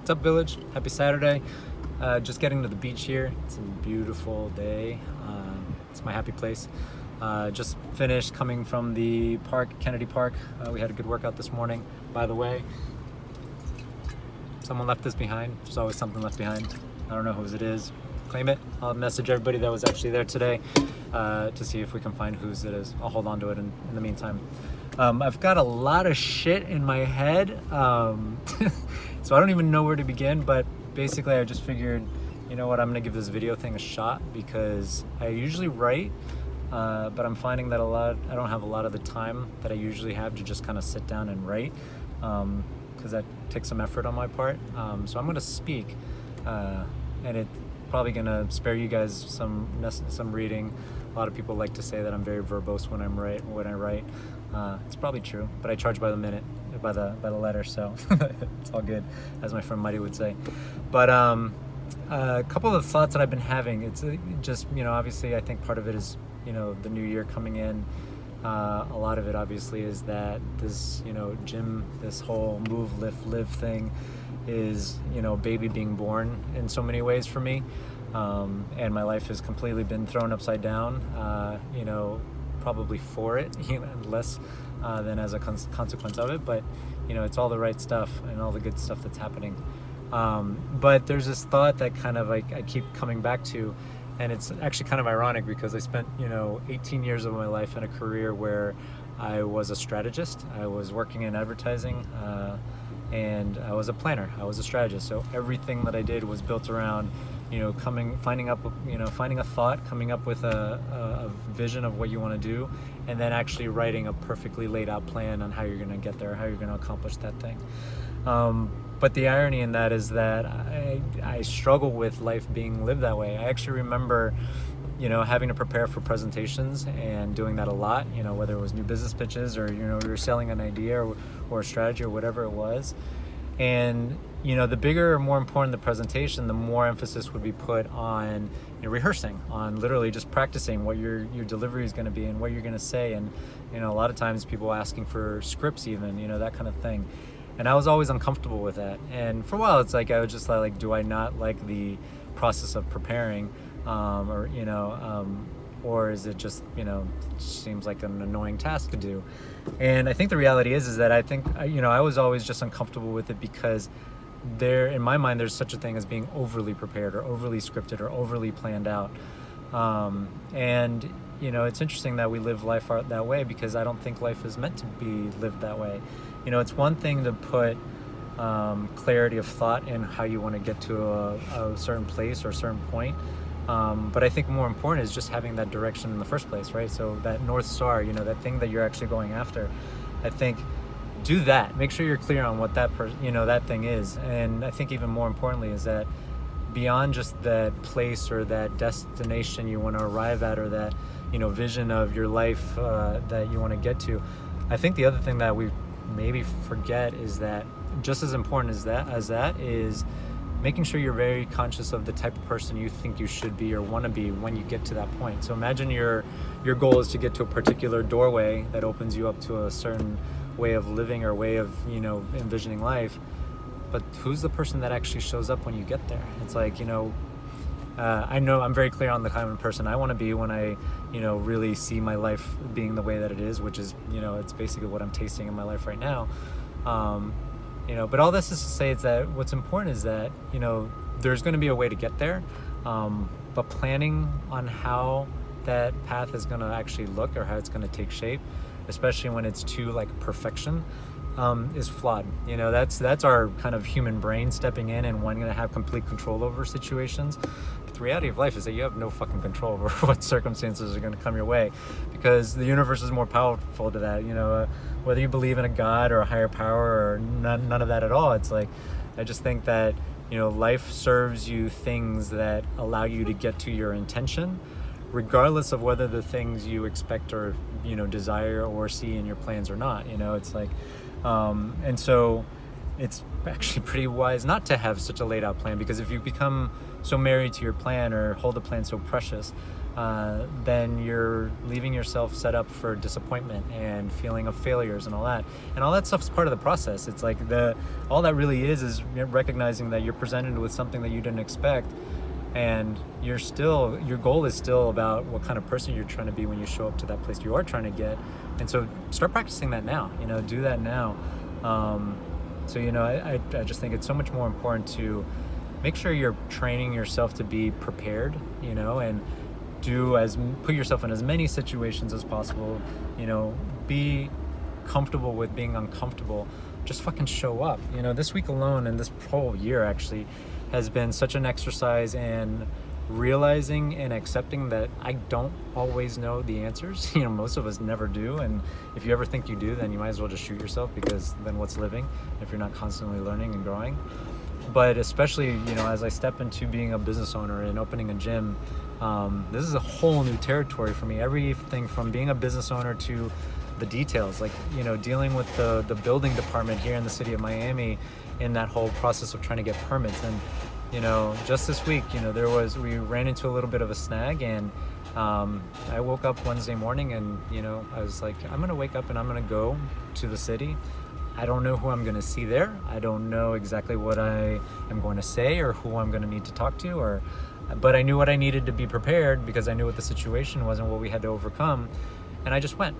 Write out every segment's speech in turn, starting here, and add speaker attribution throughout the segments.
Speaker 1: What's up, Village? Happy Saturday. Just getting to the beach here. It's a beautiful day. It's my happy place. Just finished coming from the park, Kennedy Park. We had a good workout this morning. By the way, someone left this behind. There's always something left behind. I don't know whose it is. Claim it. I'll message everybody that was actually there today to see if we can find whose it is. I'll hold on to it in the meantime. I've got a lot of shit in my head, so I don't even know where to begin, but basically I just figured, you know what, I'm gonna give this video thing a shot because I usually write, but I'm finding that I don't have a lot of the time that I usually have to just kind of sit down and write, because that takes some effort on my part. So I'm gonna speak, and it's probably gonna spare you guys some reading. A lot of people like to say that I'm very verbose when I write. It's probably true, but I charge by the minute, by the letter, so it's all good, as my friend Mighty would say. But a couple of thoughts that I've been having. It's just, obviously I think part of it is, the new year coming in. A lot of it obviously is that this, gym, this whole move, lift, live thing is, baby being born in so many ways for me. And my life has completely been thrown upside down, probably for it, less than as a consequence of it. But, it's all the right stuff and all the good stuff that's happening. But there's this thought that kind of I keep coming back to, and it's actually kind of ironic because I spent, 18 years of my life in a career where I was a strategist. I was working in advertising, and I was a planner. I was a strategist. So everything that I did was built around, finding a thought, coming up with a vision of what you want to do, and then actually writing a perfectly laid out plan on how you're going to get there, how you're going to accomplish that thing. But the irony in that is that I struggle with life being lived that way. I actually remember, having to prepare for presentations and doing that a lot, whether it was new business pitches or, we were selling an idea or a strategy or whatever it was. And, the bigger or more important the presentation, the more emphasis would be put on rehearsing, on literally just practicing what your delivery is going to be and what you're going to say. And, a lot of times people asking for scripts even, that kind of thing. And I was always uncomfortable with that. And for a while, it's like, I was just like, do I not like the process of preparing? Or is it just, seems like an annoying task to do? And I think the reality is that I think, I was always just uncomfortable with it because in my mind, there's such a thing as being overly prepared or overly scripted or overly planned out. And it's interesting that we live life that way because I don't think life is meant to be lived that way. It's one thing to put clarity of thought in how you want to get to a certain place or a certain point. But I think more important is just having that direction in the first place, right? So that North Star, that thing that you're actually going after, I think do that. Make sure you're clear on what that thing is. And I think even more importantly is that beyond just that place or that destination you want to arrive at or that, vision of your life that you want to get to, I think the other thing that we maybe forget is that just as important as that is making sure you're very conscious of the type of person you think you should be or want to be when you get to that point. So imagine your goal is to get to a particular doorway that opens you up to a certain way of living or way of, envisioning life. But who's the person that actually shows up when you get there? It's like, I know I'm very clear on the kind of person I want to be when I, really see my life being the way that it is, which is, it's basically what I'm tasting in my life right now. But all this is to say is that what's important is that, there's going to be a way to get there. But planning on how that path is going to actually look or how it's going to take shape, especially when it's to like perfection, is flawed. That's our kind of human brain stepping in and wanting to have complete control over situations. But the reality of life is that you have no fucking control over what circumstances are going to come your way because the universe is more powerful to that. Whether you believe in a God or a higher power or none of that at all, it's like, I just think that, life serves you things that allow you to get to your intention, regardless of whether the things you expect or, desire or see in your plans or not. It's like, and so it's actually pretty wise not to have such a laid out plan, because if you become so married to your plan or hold the plan so precious, then you're leaving yourself set up for disappointment and feeling of failures and all that. And all that stuff's part of the process. It's like all that really is recognizing that you're presented with something that you didn't expect, and your goal is still about what kind of person you're trying to be when you show up to that place you are trying to get. And so start practicing that now, do that now. So I just think it's so much more important to make sure you're training yourself to be prepared, and put yourself in as many situations as possible, be comfortable with being uncomfortable. Just fucking show up. This week alone and this whole year actually has been such an exercise in realizing and accepting that I don't always know the answers. Most of us never do, and if you ever think you do, then you might as well just shoot yourself, because then what's living if you're not constantly learning and growing? But especially, as I step into being a business owner and opening a gym, this is a whole new territory for me. Everything from being a business owner to the details, like, dealing with the building department here in the city of Miami in that whole process of trying to get permits. And, just this week, we ran into a little bit of a snag, and I woke up Wednesday morning and, I was like, I'm going to wake up and I'm going to go to the city. I don't know who I'm going to see there. I don't know exactly what I am going to say or who I'm going to need to talk to, but I knew what I needed to be prepared, because I knew what the situation was and what we had to overcome. And I just went,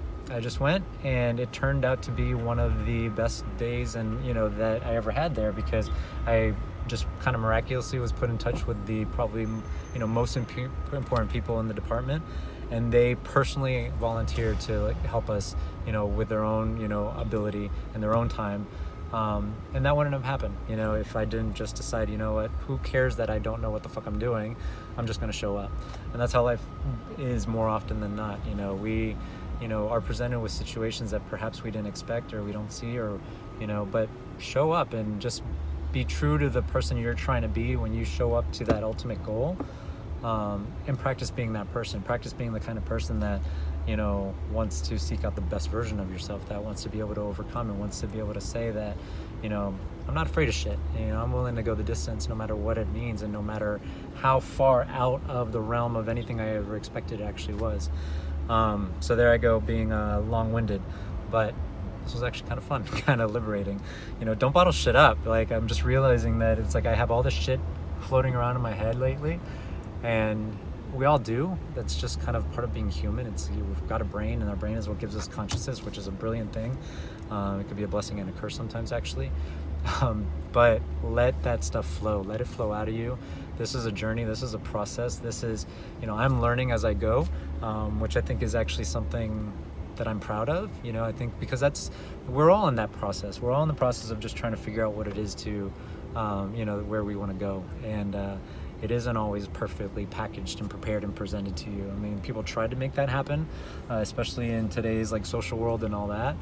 Speaker 1: and it turned out to be one of the best days that I ever had there, because I just kind of miraculously was put in touch with the probably most important people in the department, and they personally volunteered to help us with their own ability and their own time, and that wouldn't have happened if I didn't just decide, what, who cares that I don't know what the fuck I'm doing, I'm just going to show up. And that's how life is more often than not. We are presented with situations that perhaps we didn't expect or we don't see, but show up and just be true to the person you're trying to be when you show up to that ultimate goal, and practice being that person. Practice being the kind of person that wants to seek out the best version of yourself, that wants to be able to overcome and wants to be able to say that I'm not afraid of shit. I'm willing to go the distance no matter what it means, and no matter how far out of the realm of anything I ever expected it actually was. So there I go, being long-winded, but this was actually kind of fun, kind of liberating. Don't bottle shit up. Like, I'm just realizing that it's like I have all this shit floating around in my head lately, and we all do. That's just kind of part of being human. We've got a brain, and our brain is what gives us consciousness, which is a brilliant thing. It could be a blessing and a curse sometimes, actually. But let that stuff flow. Let it flow out of you. This is a journey. This is a process. This is, I'm learning as I go, which I think is actually something that I'm proud of. I think because we're all in that process. We're all in the process of just trying to figure out what it is to, where we want to go. And it isn't always perfectly packaged and prepared and presented to you. I mean, people tried to make that happen, especially in today's social world and all that.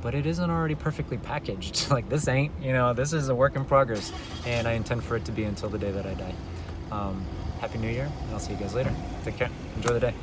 Speaker 1: But it isn't already perfectly packaged. Like, this ain't, this is a work in progress, and I intend for it to be until the day that I die. Happy New Year, and I'll see you guys later. Take care. Enjoy the day.